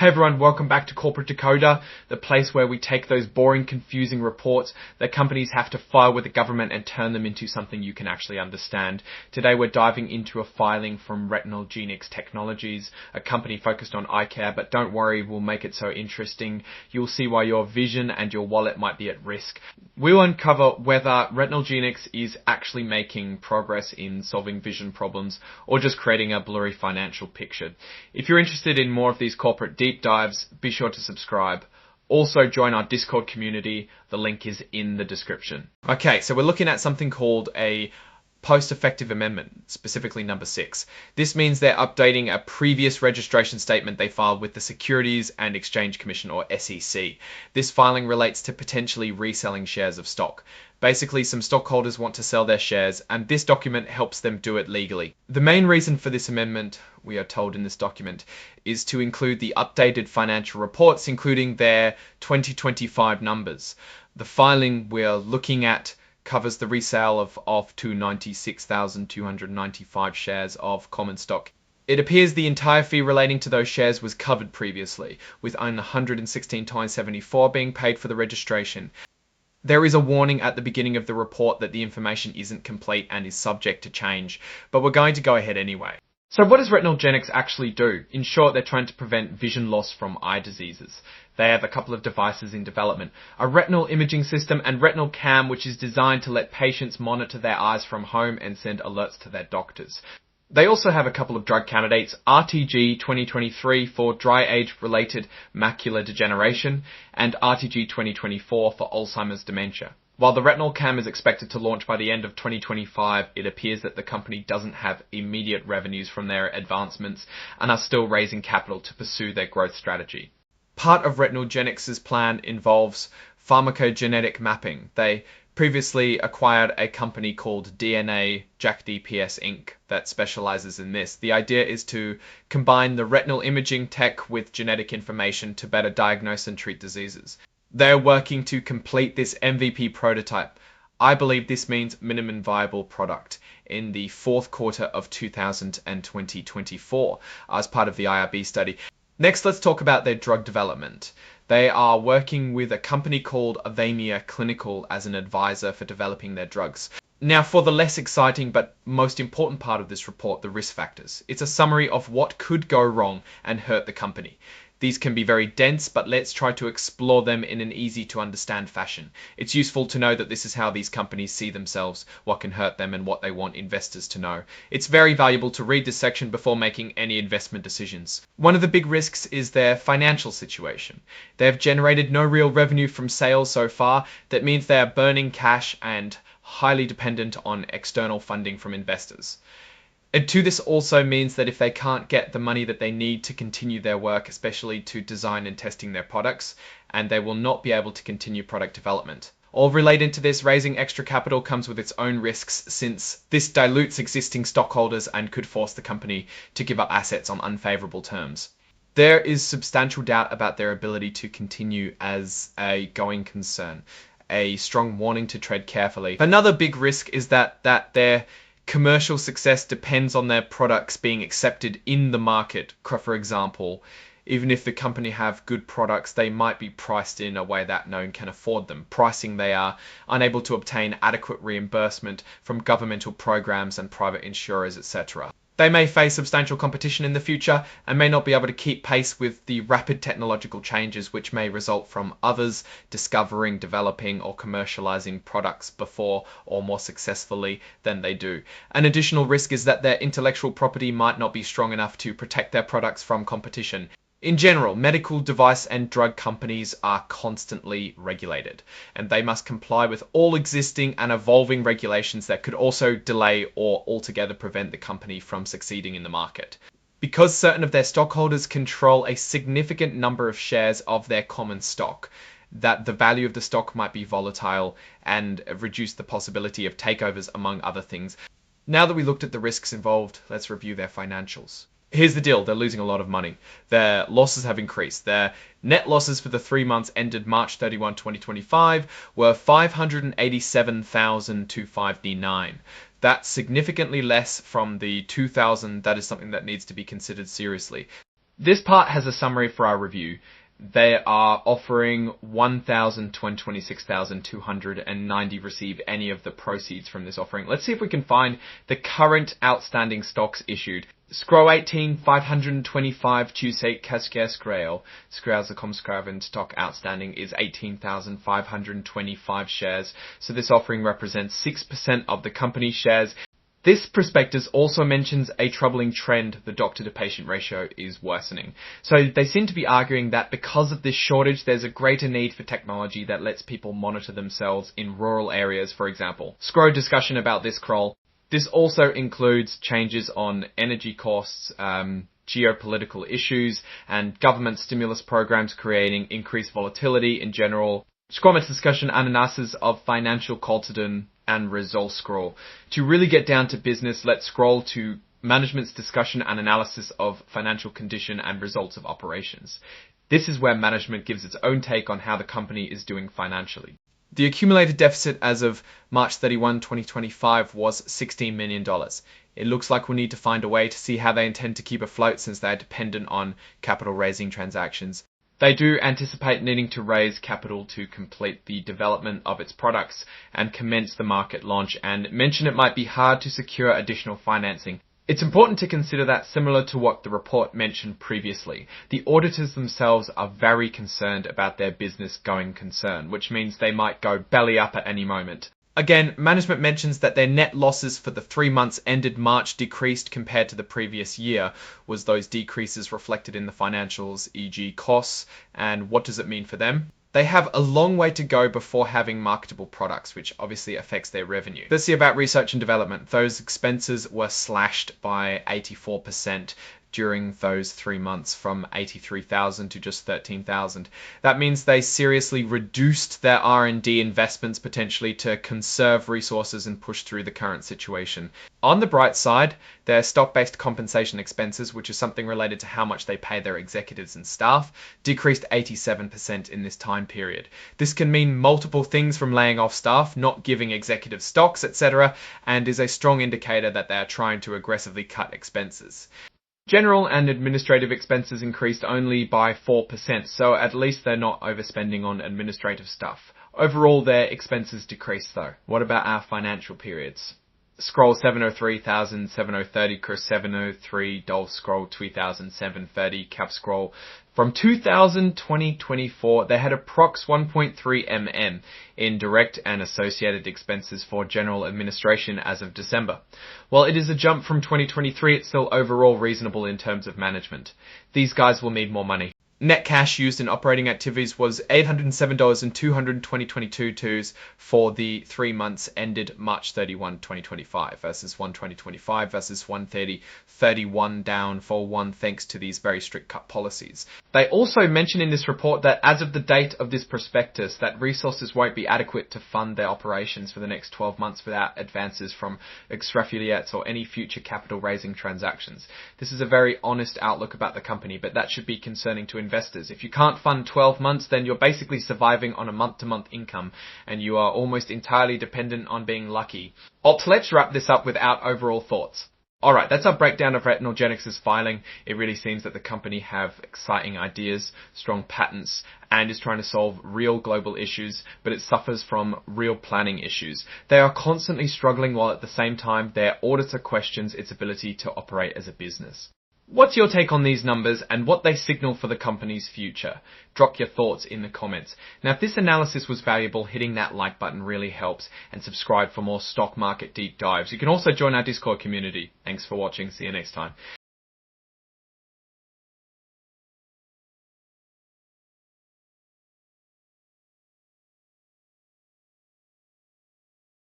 Hey everyone, welcome back to Corporate Decoder, the place where we take those boring, confusing reports that companies have to file with the government and turn them into something you can actually understand. Today we're diving into a filing from RetinalGenix Technologies, a company focused on eye care, but don't worry, we'll make it so interesting. You'll see why your vision and your wallet might be at risk. We'll uncover whether RetinalGenix is actually making progress in solving vision problems or just creating a blurry financial picture. If you're interested in more of these corporate deep dives, be sure to subscribe. Also join our Discord community. The link is in the description. Okay, so we're looking at something called a post-effective amendment, specifically number 6. This means they're updating a previous registration statement they filed with the Securities and Exchange Commission, or SEC. This filing relates to potentially reselling shares of stock. Basically, some stockholders want to sell their shares, and this document helps them do it legally. The main reason for this amendment, we are told in this document, is to include the updated financial reports, including their 2025 numbers. The filing we're looking at covers the resale of 296,295 shares of common stock. It appears the entire fee relating to those shares was covered previously, with only $116.74 being paid for the registration. There is a warning at the beginning of the report that the information isn't complete and is subject to change, but we're going to go ahead anyway. So what does RetinalGenix actually do? In short, they're trying to prevent vision loss from eye diseases. They have a couple of devices in development, a retinal imaging system and retinal cam, which is designed to let patients monitor their eyes from home and send alerts to their doctors. They also have a couple of drug candidates, RTG 2023 for dry age-related macular degeneration and RTG 2024 for Alzheimer's dementia. While the retinal cam is expected to launch by the end of 2025, it appears that the company doesn't have immediate revenues from their advancements and are still raising capital to pursue their growth strategy. Part of RetinalGenix's plan involves pharmacogenetic mapping. They previously acquired a company called DNA Jack DPS Inc. that specializes in this. The idea is to combine the retinal imaging tech with genetic information to better diagnose and treat diseases. They're working to complete this MVP prototype. I believe this means minimum viable product in the fourth quarter of 2024 as part of the IRB study. Next, let's talk about their drug development. They are working with a company called Avamia Clinical as an advisor for developing their drugs. Now, for the less exciting but most important part of this report, the risk factors. It's a summary of what could go wrong and hurt the company. These can be very dense, but let's try to explore them in an easy to understand fashion. It's useful to know that this is how these companies see themselves, what can hurt them, and what they want investors to know. It's very valuable to read this section before making any investment decisions. One of the big risks is their financial situation. They have generated no real revenue from sales so far. That means they are burning cash and highly dependent on external funding from investors. And this also means that if they can't get the money that they need to continue their work, especially to design and testing their products, and they will not be able to continue product development. All related to this, raising extra capital comes with its own risks, since this dilutes existing stockholders and could force the company to give up assets on unfavorable terms. There is substantial doubt about their ability to continue as a going concern, a strong warning to tread carefully. Another big risk is that their commercial success depends on their products being accepted in the market. For example, even if the company have good products, they might be priced in a way that no one can afford them. Pricing, they are unable to obtain adequate reimbursement from governmental programs and private insurers, etc. They may face substantial competition in the future and may not be able to keep pace with the rapid technological changes which may result from others discovering, developing, or commercializing products before or more successfully than they do. An additional risk is that their intellectual property might not be strong enough to protect their products from competition. In general, medical device and drug companies are constantly regulated, and they must comply with all existing and evolving regulations that could also delay or altogether prevent the company from succeeding in the market. Because certain of their stockholders control a significant number of shares of their common stock, that the value of the stock might be volatile and reduce the possibility of takeovers, among other things. Now that we looked at the risks involved, let's review their financials. Here's the deal, they're losing a lot of money. Their losses have increased. Their net losses for the 3 months ended March 31, 2025 were $587,259. That's significantly less from the 2,000. That is something that needs to be considered seriously. This part has a summary for our review. They are offering 1,226,290 receive any of the proceeds from this offering. Let's see if we can find the current outstanding stocks issued. Scroll 18, 525 Tuesday Cascas Grail. Skräl stock outstanding is 18,525 shares. So this offering represents 6% of the company's shares. This prospectus also mentions a troubling trend. The doctor-to-patient ratio is worsening. So they seem to be arguing that because of this shortage, there's a greater need for technology that lets people monitor themselves in rural areas, for example. Scroll discussion about this crawl. This also includes changes on energy costs, geopolitical issues, and government stimulus programs creating increased volatility in general. Scrollment's discussion analysis of financial Coltidon and result scroll. To really get down to business, let's scroll to management's discussion and analysis of financial condition and results of operations. This is where management gives its own take on how the company is doing financially. The accumulated deficit as of March 31, 2025 was $16 million. It looks like we'll need to find a way to see how they intend to keep afloat since they are dependent on capital raising transactions. They do anticipate needing to raise capital to complete the development of its products and commence the market launch, and mention it might be hard to secure additional financing. It's important to consider that, similar to what the report mentioned previously, the auditors themselves are very concerned about their business going concern, which means they might go belly up at any moment. Again, management mentions that their net losses for the 3 months ended March decreased compared to the previous year. Was those decreases reflected in the financials, e.g. costs, and what does it mean for them? They have a long way to go before having marketable products, which obviously affects their revenue. Let's see about research and development. Those expenses were slashed by 84% during those 3 months, from 83,000 to just 13,000. That means they seriously reduced their R&D investments potentially to conserve resources and push through the current situation. On the bright side, their stock-based compensation expenses, which is something related to how much they pay their executives and staff, decreased 87% in this time period. This can mean multiple things, from laying off staff, not giving executive stocks, etc., and is a strong indicator that they are trying to aggressively cut expenses. General and administrative expenses increased only by 4%, so at least they're not overspending on administrative stuff. Overall, their expenses decreased though. What about our financial periods? Scroll 703,730, Chris 703, Dolph scroll 2,730, Cap scroll. From 2024, they had approx 1.3 mm in direct and associated expenses for general administration as of December. While it is a jump from 2023, it's still overall reasonable in terms of management. These guys will need more money. Net cash used in operating activities was $807 in 2022 for the 3 months ended March 31, 2025 versus 2025 versus 130.31 down for one, thanks to these very strict cut policies. They also mention in this report that as of the date of this prospectus, that resources won't be adequate to fund their operations for the next 12 months without advances from extrafiliates or any future capital raising transactions. This is a very honest outlook about the company, but that should be concerning to investors. If you can't fund 12 months, then you're basically surviving on a month-to-month income, and you are almost entirely dependent on being lucky. Let's wrap this up with our overall thoughts. Alright, that's our breakdown of RetinalGenix's filing. It really seems that the company have exciting ideas, strong patents, and is trying to solve real global issues, but it suffers from real planning issues. They are constantly struggling, while at the same time their auditor questions its ability to operate as a business. What's your take on these numbers and what they signal for the company's future? Drop your thoughts in the comments. Now, if this analysis was valuable, hitting that like button really helps, and subscribe for more stock market deep dives. You can also join our Discord community. Thanks for watching. See you next time.